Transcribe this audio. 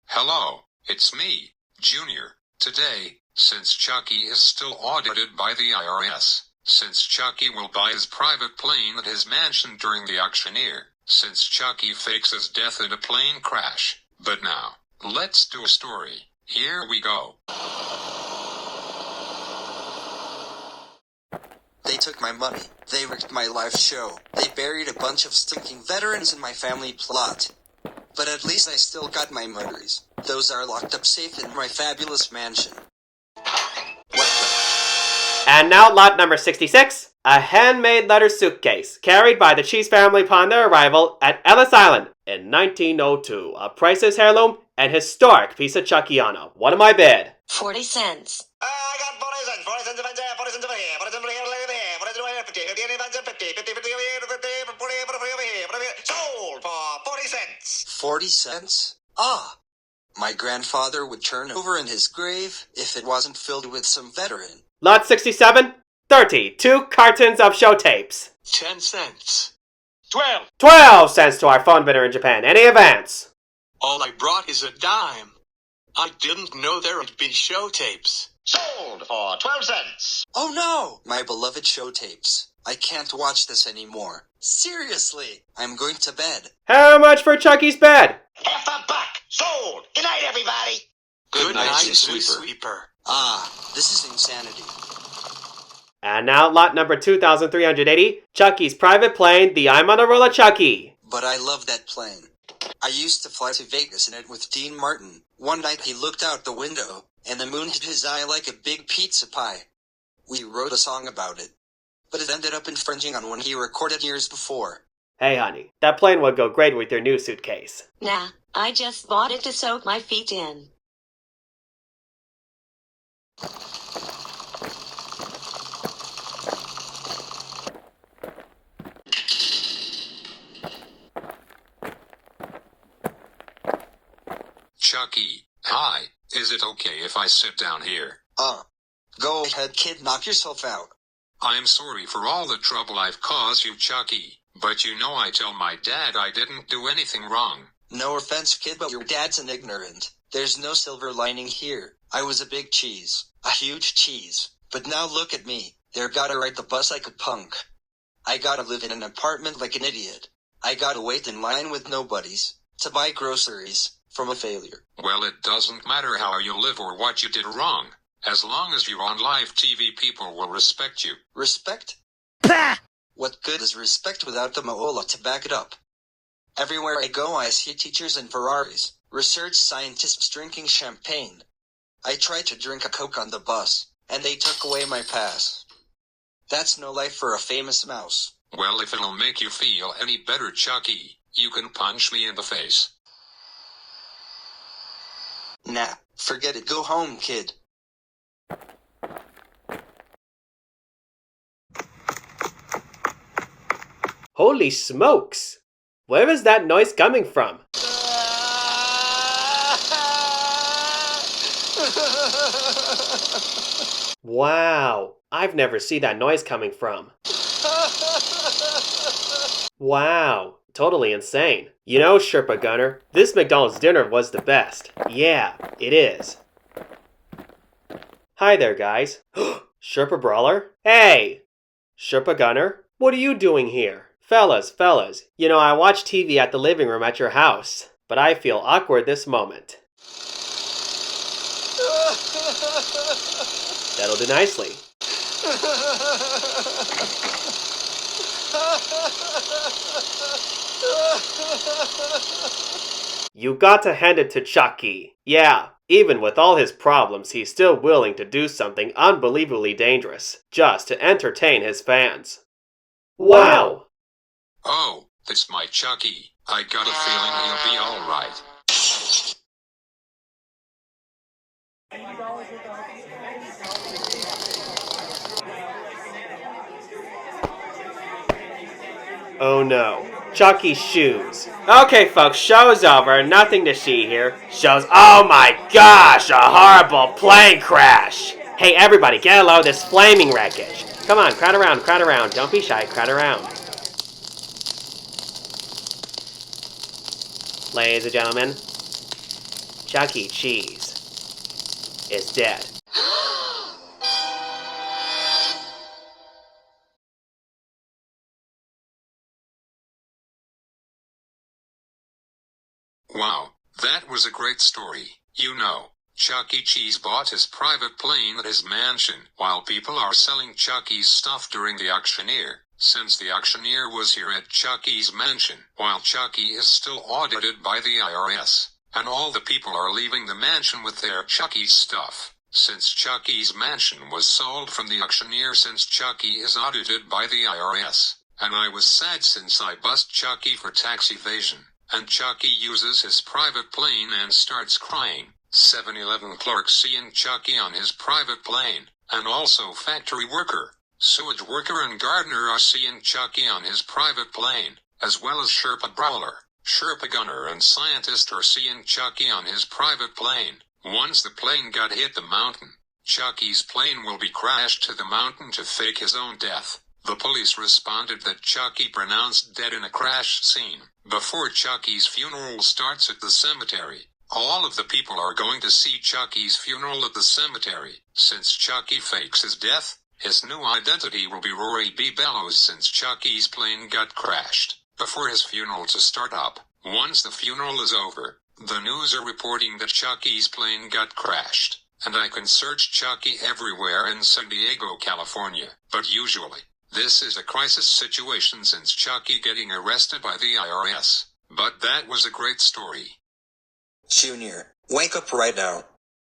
Hello, it's me, Junior. Today, since Chucky is still audited by the IRS, since Chucky will buy his private plane at his mansion during the auctioneer, since Chucky fakes his death in a plane crash. But now, let's do a story. Here we go. They took my money. They wrecked my live show. They buried a bunch of stinking veterans in my family plot. But at least I still got my memories. Those are locked up safe in my fabulous mansion. What the? And now lot number 66, a handmade letter suitcase carried by the Cheese family upon their arrival at Ellis Island in 1902. A priceless heirloom and historic piece of Chuckiana. What am I bid? 40 cents. I got 40 cents. 40 cents over here, 40 cents over here, 40 cents over here, 50, sold for 40 cents. 40 cents? Ah! My grandfather would turn over in his grave if it wasn't filled with some veteran. Lot 67, 32 cartons of show tapes. 10 cents. 12 cents to our phone bidder in Japan. Any advance? All I brought is a dime. I didn't know there would be show tapes. Sold for 12 cents. Oh no! My beloved show tapes. I can't watch this anymore. Seriously! I'm going to bed. How much for Chucky's bed? Half a buck. Sold. Good night, everybody. Good night, Sweeper. Ah, this is insanity. And now lot number 2380, Chucky's private plane, the I'm on a Rolla Chucky. But I love that plane. I used to fly to Vegas in it with Dean Martin. One night he looked out the window, and the moon hit his eye like a big pizza pie. We wrote a song about it, but it ended up infringing on one he recorded years before. Hey honey, that plane would go great with your new suitcase. Nah, I just bought it to soak my feet in. Chucky, hi, is it okay if I sit down here? Go ahead, kid, knock yourself out. I'm sorry for all the trouble I've caused you, Chucky, but you know I tell my dad I didn't do anything wrong. No offense, kid, but your dad's an ignorant. There's no silver lining here. I was a big cheese. A huge cheese. But now look at me. They're gotta ride the bus like a punk. I gotta live in an apartment like an idiot. I gotta wait in line with nobodies to buy groceries from a failure. Well, it doesn't matter how you live or what you did wrong. As long as you're on live TV, people will respect you. Respect? What good is respect without the Moolah to back it up? Everywhere I go I see teachers in Ferraris, research scientists drinking champagne. I tried to drink a Coke on the bus, and they took away my pass. That's no life for a famous mouse. Well, if it'll make you feel any better, Chucky, you can punch me in the face. Nah, forget it. Go home, kid. Holy smokes! Where is that noise coming from? Wow, I've never seen that noise coming from. Wow, totally insane. You know, Sherpa Gunner, this McDonald's dinner was the best. Yeah, it is. Hi there, guys. Sherpa Brawler? Hey! Sherpa Gunner, what are you doing here? Fellas, you know I watch TV at the living room at your house, but I feel awkward this moment. That'll do nicely. You got to hand it to Chucky. Yeah, even with all his problems, he's still willing to do something unbelievably dangerous, just to entertain his fans. Wow! Oh, it's my Chucky. I got a feeling he'll be alright. Oh no. Chucky's shoes. Okay folks, show's over. Nothing to see here. Oh my gosh, a horrible plane crash. Hey everybody, get a load of this flaming wreckage. Come on, crowd around. Don't be shy, crowd around. Ladies and gentlemen, Chuck E. Cheese is dead. Wow, that was a great story. You know, Chuck E. Cheese bought his private plane at his mansion while people are selling Chuck E.'s stuff during the auctioneer. Since the auctioneer was here at Chuck E.'s mansion, while Chuck E. is still audited by the IRS, and all the people are leaving the mansion with their Chuck E. stuff. Since Chuck E.'s mansion was sold from the auctioneer since Chuck E. is audited by the IRS, and I was sad since I bust Chuck E. for tax evasion, and Chuck E. uses his private plane and starts crying. 7-Eleven clerk seeing Chuck E. on his private plane, and also factory worker, sewage worker and gardener are seeing Chuck E. on his private plane, as well as Sherpa brawler, Sherpa gunner and scientist are seeing Chuck E. on his private plane. Once the plane got hit the mountain, Chuck E.'s plane will be crashed to the mountain to fake his own death. The police responded that Chuck E. pronounced dead in a crash scene. Before Chuck E.'s funeral starts at the cemetery, all of the people are going to see Chuck E.'s funeral at the cemetery. Since Chuck E. fakes his death, his new identity will be Rory B. Bellows since Chuck E.'s plane got crashed before his funeral to start up. Once the funeral is over, the news are reporting that Chuck E.'s plane got crashed, and I can search Chuck E. everywhere in San Diego, California. But usually, this is a crisis situation since Chuck E. getting arrested by the IRS. But that was a great story. Junior, wake up right now.